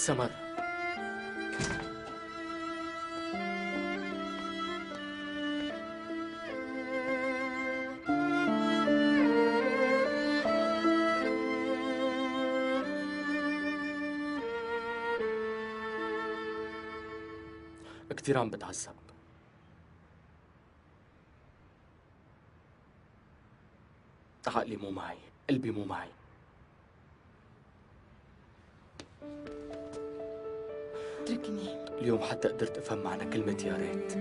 سمر، كثير عم بتعذب. عقلي مو معي، قلبي مو معي. اتركني. اليوم حتى قدرت افهم معنى كلمة يا ريت.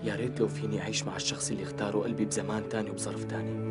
يا ريت لو فيني اعيش مع الشخص اللي اختاره قلبي بزمان تاني وبظرف تاني.